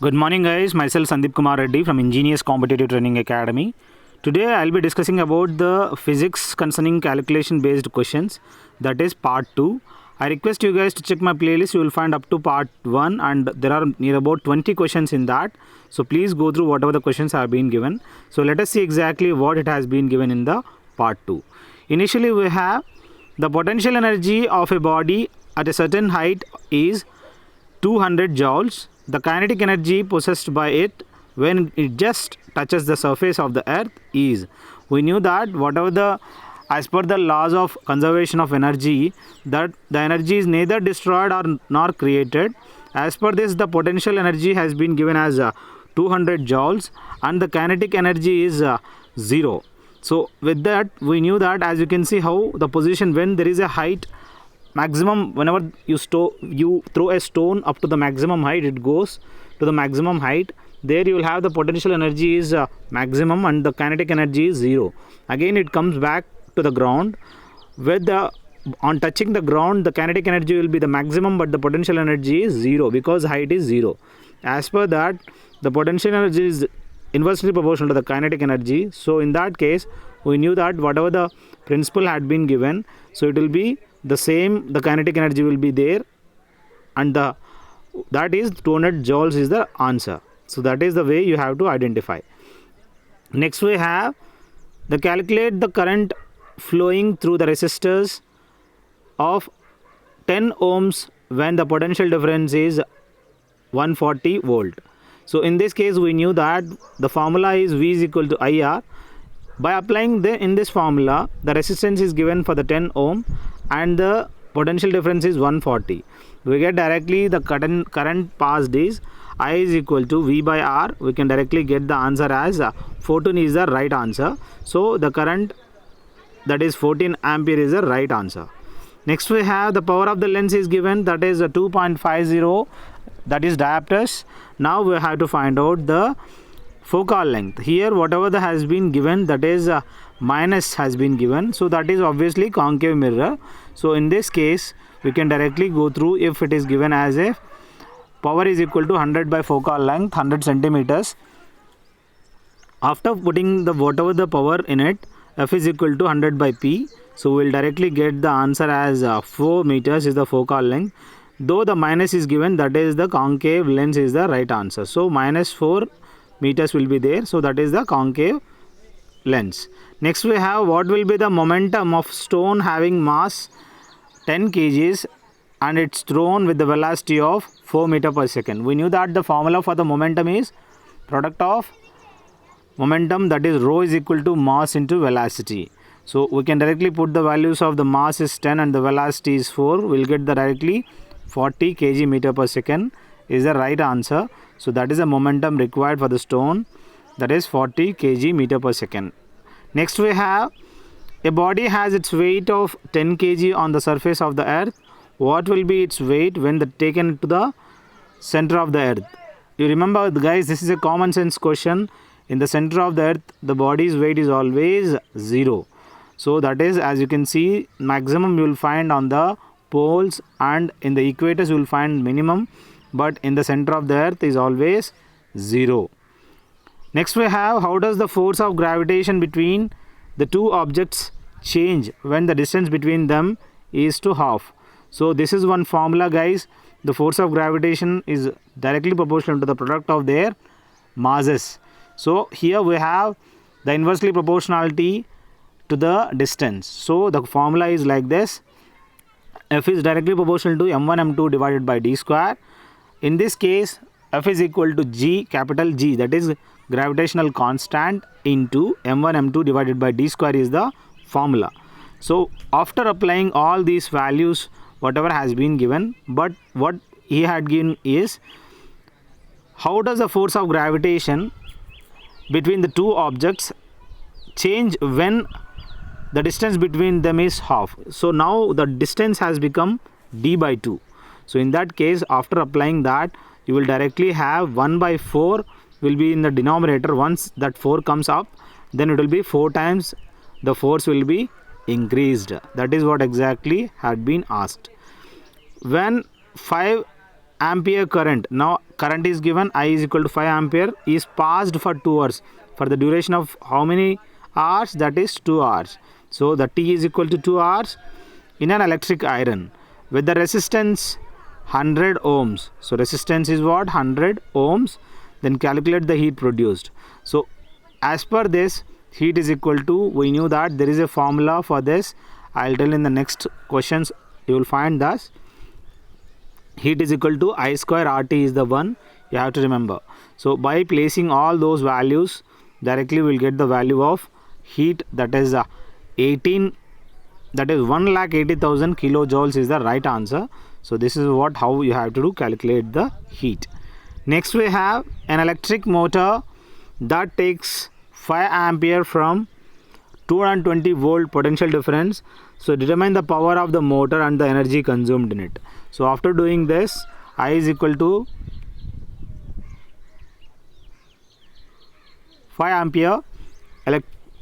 Good morning, guys. Myself Sandeep Kumar Reddy from Ingenious Competitive Training Academy. Today, I'll be discussing about the physics concerning calculation-based questions. That is part 2. I request you guys to check my playlist. You will find up to part 1, and there are near about 20 questions in that. So please go through whatever the questions have been given. So let us see exactly what it has been given in the part 2. Initially, we have the potential energy of a body at a certain height is 200 joules. The kinetic energy possessed by it when it just touches the surface of the earth is. We knew that as per the laws of conservation of energy, that the energy is neither destroyed or nor created. As per this, the potential energy has been given as 200 joules and the kinetic energy is 0. So with that, we knew that, as you can see, how the position when there is a height maximum, whenever you throw a stone up to the maximum height, it goes to the maximum height. There you will have the potential energy is maximum and the kinetic energy is 0. Again it comes back to the ground. On touching the ground, the kinetic energy will be the maximum, but the potential energy is 0 because height is 0. As per that, the potential energy is inversely proportional to the kinetic energy. So in that case, we knew that whatever the principle had been given, so it will be the same, the kinetic energy will be there, and that is 200 joules is the answer. So that is the way you have to identify. Next we have the calculate the current flowing through the resistors of 10 ohms when the potential difference is 140 volt. So in this case, we knew that the formula is V is equal to IR. By applying in this formula, the resistance is given for the 10 ohm and the potential difference is 140. We get directly the current passed is I is equal to V by R. We can directly get the answer as 14 is the right answer. So the current, that is 14 ampere, is the right answer. Next we have the power of the lens is given, that is 2.50, that is diopters. Now we have to find out the focal length. Here whatever that has been given, that is minus has been given, so that is obviously concave mirror. So in this case, we can directly go through if it is given as a power is equal to 100 by focal length, 100 centimeters. After putting the whatever the power in it, F is equal to 100 by P. So we will directly get the answer as 4 meters is the focal length. Though the minus is given, that is the concave lens is the right answer. So minus 4 meters will be there. So that is the concave lens. Next we have what will be the momentum of stone having mass 10 kgs and it's thrown with the velocity of 4 meter per second. We knew that the formula for the momentum is product of momentum, that is rho is equal to mass into velocity. So we can directly put the values of the mass is 10 and the velocity is 4. We'll get the directly 40 kg meter per second is the right answer. So that is the momentum required for the stone, that is 40 kg meter per second. Next we have a body has its weight of 10 kg on the surface of the earth. What will be its weight when taken to the center of the earth? You remember, guys, this is a common sense question. In the center of the earth, the body's weight is always 0. So that is, as you can see, maximum you will find on the poles and in the equators you will find minimum, but in the center of the earth is always 0. Next we have how does the force of gravitation between the two objects change when the distance between them is to half. So this is one formula, guys. The force of gravitation is directly proportional to the product of their masses. So here we have the inversely proportionality to the distance. So the formula is like this. F is directly proportional to m1 m2 divided by d square. In this case, F is equal to G, capital G, that is gravitational constant, into m1 m2 divided by d square is the formula. So after applying all these values, whatever has been given, but what he had given is how does the force of gravitation between the two objects change when the distance between them is half. So now the distance has become d by 2. So in that case, after applying that, you will directly have 1 by 4 will be in the denominator. Once that 4 comes up, then it will be 4 times the force will be increased. That is what exactly had been asked. When 5 ampere current. Now current is given, I is equal to 5 ampere, is passed for 2 hours. For the duration of how many hours? That is 2 hours. So the T is equal to 2 hours in an electric iron with the resistance 100 ohms. So resistance is what? 100 ohms. Then calculate the heat produced. So as per this, heat is equal to, we knew that there is a formula for this. I'll tell in the next questions. You will find thus heat is equal to I square RT is the one you have to remember. So by placing all those values, directly we will get the value of heat, that is 1,80,000 kilojoules is the right answer. So this is what how you have to do, calculate the heat. Next we have an electric motor that takes 5 ampere from 220 volt potential difference. So determine the power of the motor and the energy consumed in it. So after doing this, I is equal to 5 ampere,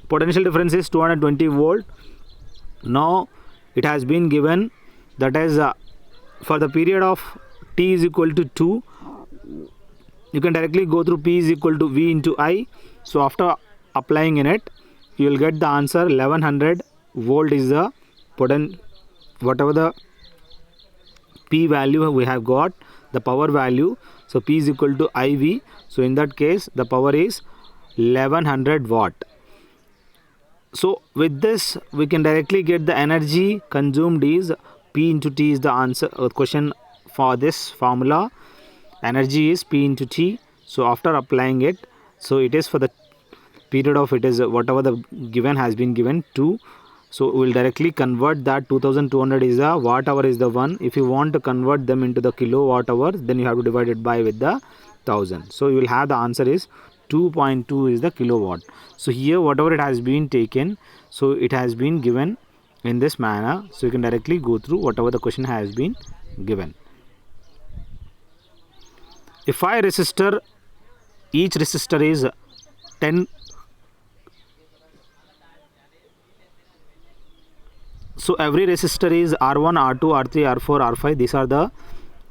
potential difference is 220 volt. Now it has been given, that is for the period of T is equal to 2. You can directly go through P is equal to V into I. So after applying in it, you will get the answer 1100 volt is the whatever the P value we have got, the power value. So P is equal to IV. So in that case, the power is 1100 watt. So with this, we can directly get the energy consumed is P into T is the answer question for this formula. Energy is P into T. So after applying it, so it is for the period of, it is whatever the given has been given 2. So we will directly convert that. 2200 is the watt hour is the one. If you want to convert them into the kilowatt hour, then you have to divide it by with the 1000. So you will have the answer is 2.2 is the kilowatt. So here whatever it has been taken, so it has been given in this manner. So you can directly go through whatever the question has been given. If I resistor, each resistor is 10. So every resistor is R1, R2, R3, R4, R5. These are the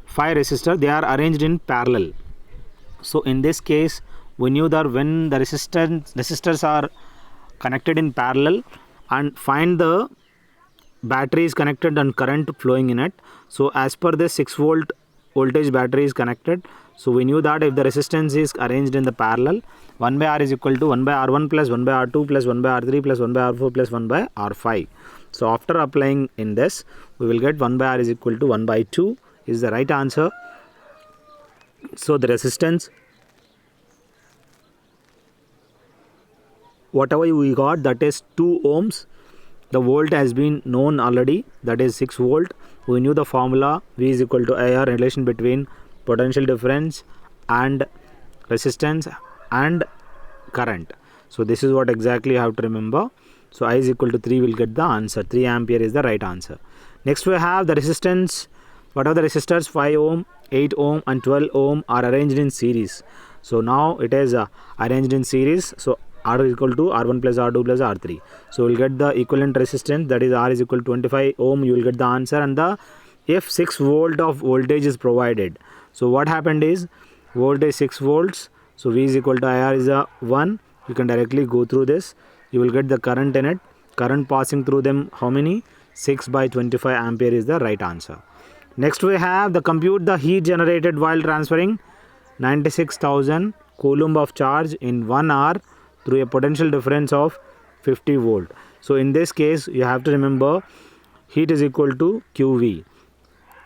5 resistors. They are arranged in parallel. So in this case, we knew that when the resistors are connected in parallel, and find the battery is connected and current flowing in it. So as per this 6 volt voltage battery is connected. So we knew that if the resistance is arranged in the parallel, 1 by R is equal to 1 by R1 plus 1 by R2 plus 1 by R3 plus 1 by R4 plus 1 by R5. So after applying in this, we will get 1 by R is equal to 1 by 2 is the right answer. So the resistance, whatever we got, that is 2 ohms. The volt has been known already, that is 6 volt. We knew the formula V is equal to IR, relation between potential difference and resistance and current. So this is what exactly you have to remember. So I is equal to 3 will get the answer. 3 ampere is the right answer. Next we have the resistance. What are the resistors? 5 ohm, 8 ohm and 12 ohm are arranged in series. So now it is arranged in series. So R is equal to R1 plus R2 plus R3. So we will get the equivalent resistance, that is R is equal to 25 ohm. You will get the answer. And the if 6 volt of voltage is provided. So what happened is voltage 6 volts. So V is equal to IR is a 1. You can directly go through this. You will get the current in it. Current passing through them, how many? 6 by 25 ampere is the right answer. Next we have the compute the heat generated while transferring 96,000 coulomb of charge in 1 hour through a potential difference of 50 volt. So in this case, you have to remember heat is equal to QV.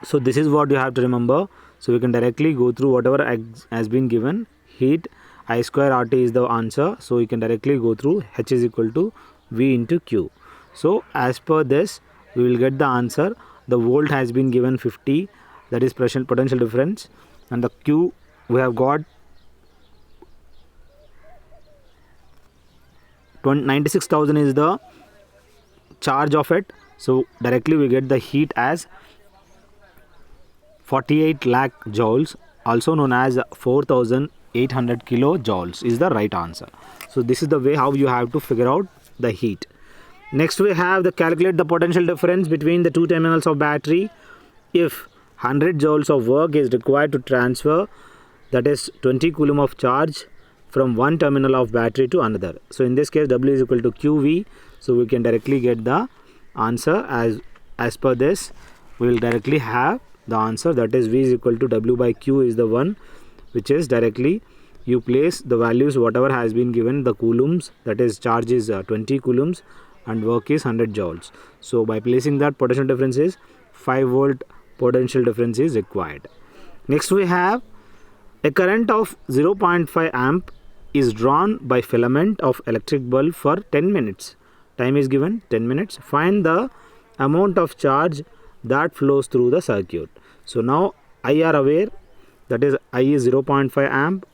So this is what you have to remember. So we can directly go through whatever has been given. Heat I square RT is the answer. So you can directly go through H is equal to V into Q. So as per this, we will get the answer. The volt has been given 50, that is potential difference, and the Q we have got 96,000 is the charge of it. So directly we get the heat as 48 lakh joules, also known as 4,800 kilojoules is the right answer. So this is the way how you have to figure out the heat. Next we have the calculate the potential difference between the two terminals of battery if 100 joules of work is required to transfer, that is 20 coulomb of charge from one terminal of battery to another. So in this case W is equal to QV. So we can directly get the answer as per this. We will directly have the answer, that is V is equal to W by Q is the one which is directly you place the values whatever has been given, the coulombs, that is charge is 20 coulombs and work is 100 joules. So by placing that, potential difference is 5 volt potential difference is required. Next we have a current of 0.5 amp is drawn by filament of electric bulb for 10 minutes. Time is given 10 minutes. Find the amount of charge that flows through the circuit. So now I are aware, that is I is 0.5 amp,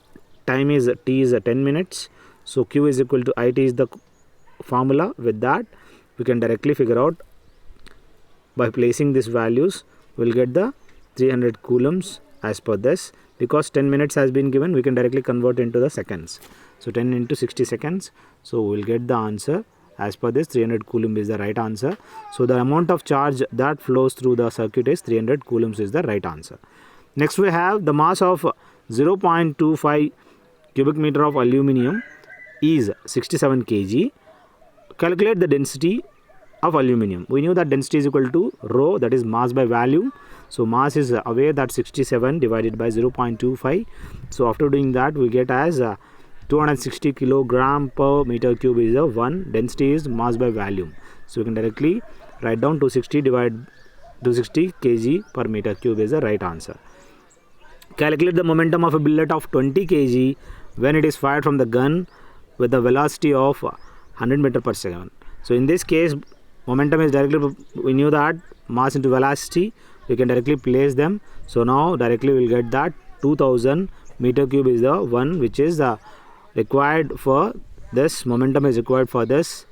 time is T is 10 minutes. So Q is equal to IT is the formula. With that we can directly figure out by placing these values. We'll get the 300 coulombs as per this. Because 10 minutes has been given, we can directly convert into the seconds. So 10 into 60 seconds. So we'll get the answer as per this. 300 coulomb is the right answer. So the amount of charge that flows through the circuit is 300 coulombs is the right answer. Next we have the mass of 0.25 cubic meter of aluminium is 67 kg. Calculate the density of aluminium. We knew that density is equal to rho, that is mass by volume. So mass is aware that 67 divided by 0.25. So after doing that we get as 260 kilogram per meter cube is the one. Density is mass by volume. So we can directly write down 260 kg per meter cube is the right answer. Calculate the momentum of a bullet of 20 kg when it is fired from the gun with the velocity of 100 meter per second. So in this case momentum is directly, we knew that mass into velocity, we can directly place them. So now directly we will get that 2000 meter cube is the one which is required for this, momentum is required for this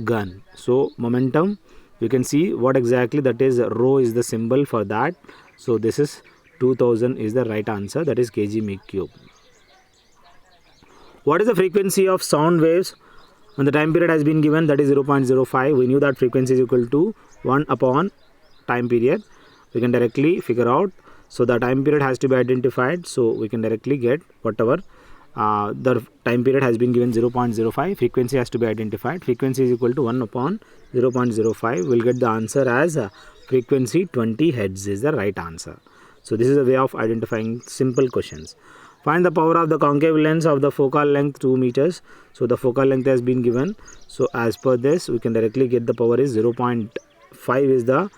gun. So momentum, you can see what exactly that is, rho is the symbol for that. So this is 2000 is the right answer, that is kg meter cube. What is the frequency of sound waves when the time period has been given, that is 0.05. We knew that frequency is equal to 1 upon time period. We can directly figure out. So the time period has to be identified. So we can directly get whatever the time period has been given 0.05. Frequency has to be identified. Frequency is equal to 1 upon 0.05. We'll get the answer as frequency 20 Hz is the right answer. So this is a way of identifying simple questions. Find the power of the concave lens of the focal length 2 meters. So the focal length has been given. So as per this, we can directly get the power is 0.5 is the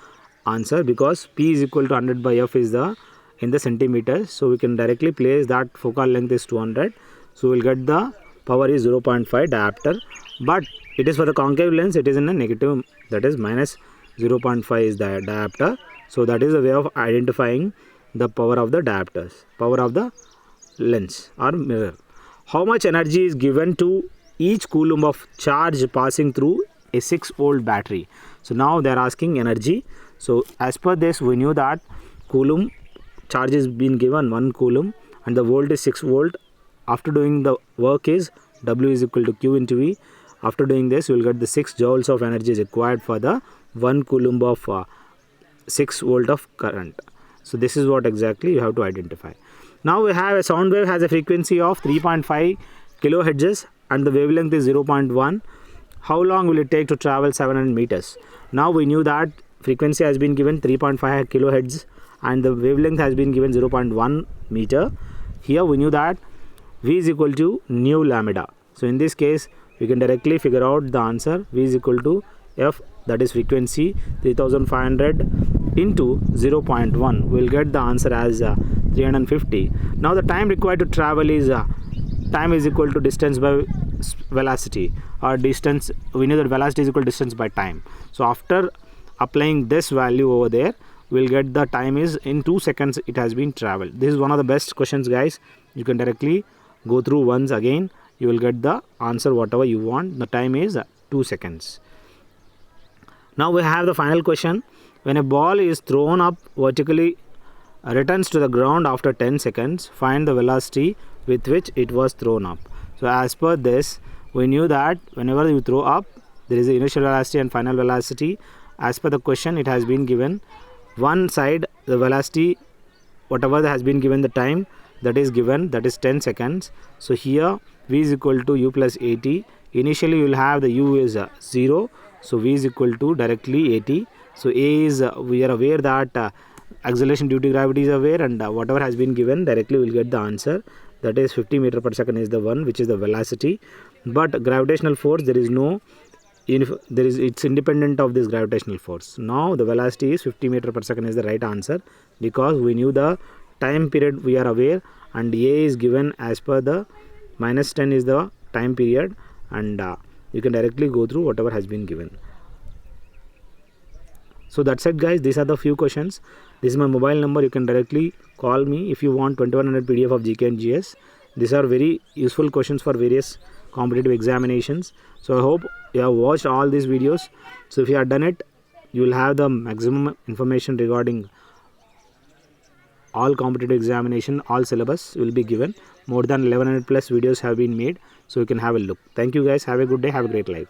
answer, because P is equal to 100 by F is the in the centimeters. So we can directly place that focal length is 200. So we'll get the power is 0.5 diopter. But it is for the concave lens, it is in a negative, that is minus 0.5 is the diopter. So that is a way of identifying the power of the diopters, power of the lens or mirror. How much energy is given to each coulomb of charge passing through a 6 volt battery? So now they are asking energy. So as per this, we knew that coulomb charge is been given 1 coulomb and the volt is 6 volt. After doing the work is W is equal to Q into V. After doing this, you will get the 6 joules of energy is required for the 1 coulomb of 6 volt of current. So this is what exactly you have to identify. Now we have a sound wave has a frequency of 3.5 kilohertz and the wavelength is 0.1. How long will it take to travel 700 meters? Now we knew that frequency has been given 3.5 kilohertz and the wavelength has been given 0.1 meter. Here we knew that V is equal to nu lambda. So in this case, we can directly figure out the answer. V is equal to F, that is frequency 3500 into 0.1. We'll get the answer as 350. Now the time required to travel is time is equal to distance by velocity, or distance, we know that velocity is equal to distance by time. So after applying this value over there, we'll get the time is in 2 seconds it has been traveled. This is one of the best questions, guys. You can directly go through once again, you will get the answer whatever you want. The time is 2 seconds. Now we have the final question. When a ball is thrown up vertically, returns to the ground after 10 seconds, find the velocity with which it was thrown up. So as per this, we knew that whenever you throw up, there is the initial velocity and final velocity. As per the question, it has been given one side the velocity, whatever has been given the time, that is given, that is 10 seconds. So here v is equal to u plus at. Initially you will have the u is 0, so v is equal to directly at. So a is we are aware that acceleration due to gravity is aware, and whatever has been given directly we will get the answer, that is 50 meter per second is the one which is the velocity. But gravitational force, there is no it's independent of this gravitational force. Now the velocity is 50 meter per second is the right answer, because we knew the time period, we are aware, and a is given as per the minus 10 is the time period, and you can directly go through whatever has been given. So that's it guys, these are the few questions. This is my mobile number, you can directly call me if you want 2100 PDF of GK and GS. These are very useful questions for various competitive examinations. So I hope you have watched all these videos. So if you have done it, you will have the maximum information regarding all competitive examination, all syllabus will be given. More than 1100 plus videos have been made, so you can have a look. Thank you guys, have a good day, have a great life.